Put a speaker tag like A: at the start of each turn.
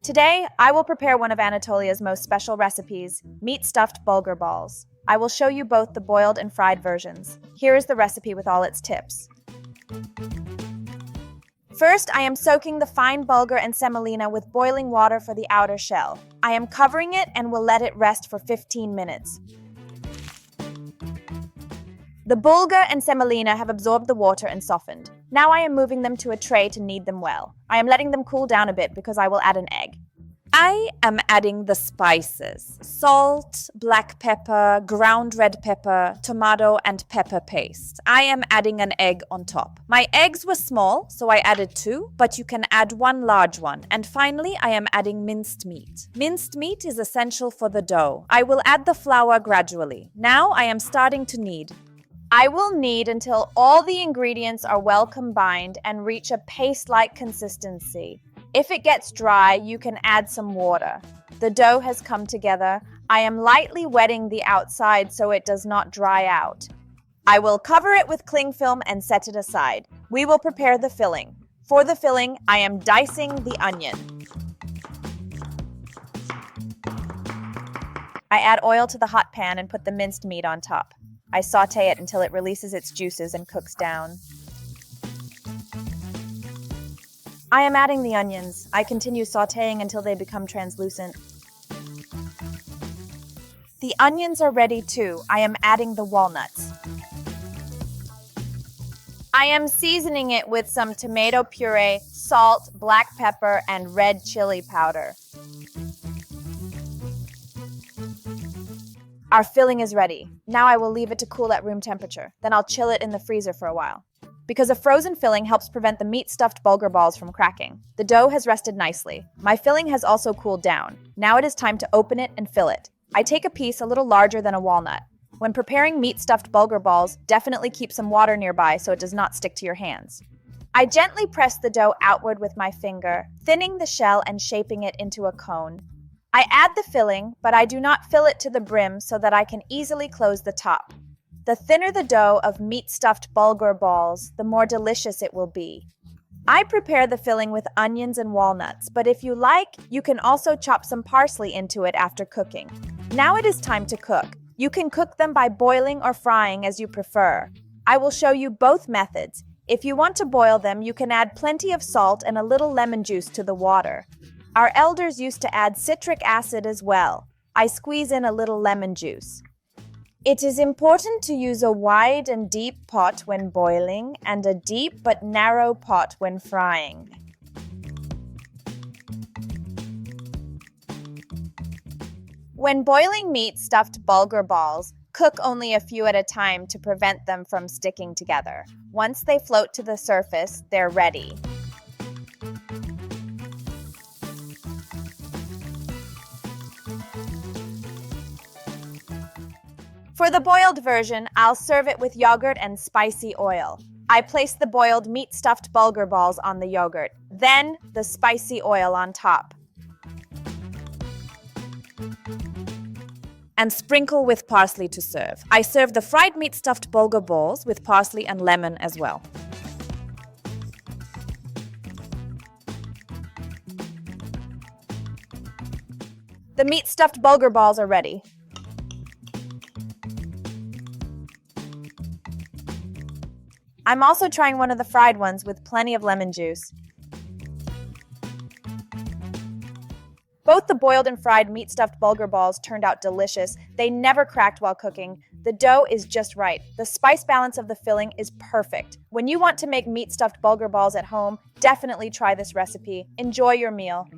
A: Today, I will prepare one of Anatolia's most special recipes, meat stuffed bulgur balls. I will show you both the boiled and fried versions. Here is the recipe with all its tips. First, I am soaking the fine bulgur and semolina with boiling water for the outer shell. I am covering it and will let it rest for 15 minutes. The bulgur and semolina have absorbed the water and softened. Now I am moving them to a tray to knead them well. I am letting them cool down a bit because I will add an egg. I am adding the spices: salt, black pepper, ground red pepper, tomato, and pepper paste. I am adding an egg on top. My eggs were small, so I added 2, but you can add 1 large one. And finally, I am adding minced meat. Minced meat is essential for the dough. I will add the flour gradually. Now I am starting to knead. I will knead until all the ingredients are well combined and reach a paste-like consistency. If it gets dry, you can add some water. The dough has come together. I am lightly wetting the outside so it does not dry out. I will cover it with cling film and set it aside. We will prepare the filling. For the filling, I am dicing the onion. I add oil to the hot pan and put the minced meat on top. I saute it until it releases its juices and cooks down. I am adding the onions. I continue sauteing until they become translucent. The onions are ready too. I am adding the walnuts. I am seasoning it with some tomato puree, salt, black pepper, and red chili powder. Our filling is ready. Now I will leave it to cool at room temperature. Then I'll chill it in the freezer for a while. Because a frozen filling helps prevent the meat stuffed bulgur balls from cracking. The dough has rested nicely. My filling has also cooled down. Now it is time to open it and fill it. I take a piece a little larger than a walnut. When preparing meat stuffed bulgur balls, definitely keep some water nearby so it does not stick to your hands. I gently press the dough outward with my finger, thinning the shell and shaping it into a cone. I add the filling, but I do not fill it to the brim so that I can easily close the top. The thinner the dough of meat-stuffed bulgur balls, the more delicious it will be. I prepare the filling with onions and walnuts, but if you like, you can also chop some parsley into it after cooking. Now it is time to cook. You can cook them by boiling or frying as you prefer. I will show you both methods. If you want to boil them, you can add plenty of salt and a little lemon juice to the water. Our elders used to add citric acid as well. I squeeze in a little lemon juice. It is important to use a wide and deep pot when boiling and a deep but narrow pot when frying. When boiling meat stuffed bulgur balls, cook only a few at a time to prevent them from sticking together. Once they float to the surface, they're ready. For the boiled version, I'll serve it with yogurt and spicy oil. I place the boiled meat-stuffed bulgur balls on the yogurt, then the spicy oil on top. And sprinkle with parsley to serve. I serve the fried meat-stuffed bulgur balls with parsley and lemon as well. The meat-stuffed bulgur balls are ready. I'm also trying one of the fried ones with plenty of lemon juice. Both the boiled and fried meat-stuffed bulgur balls turned out delicious. They never cracked while cooking. The dough is just right. The spice balance of the filling is perfect. When you want to make meat-stuffed bulgur balls at home, definitely try this recipe. Enjoy your meal.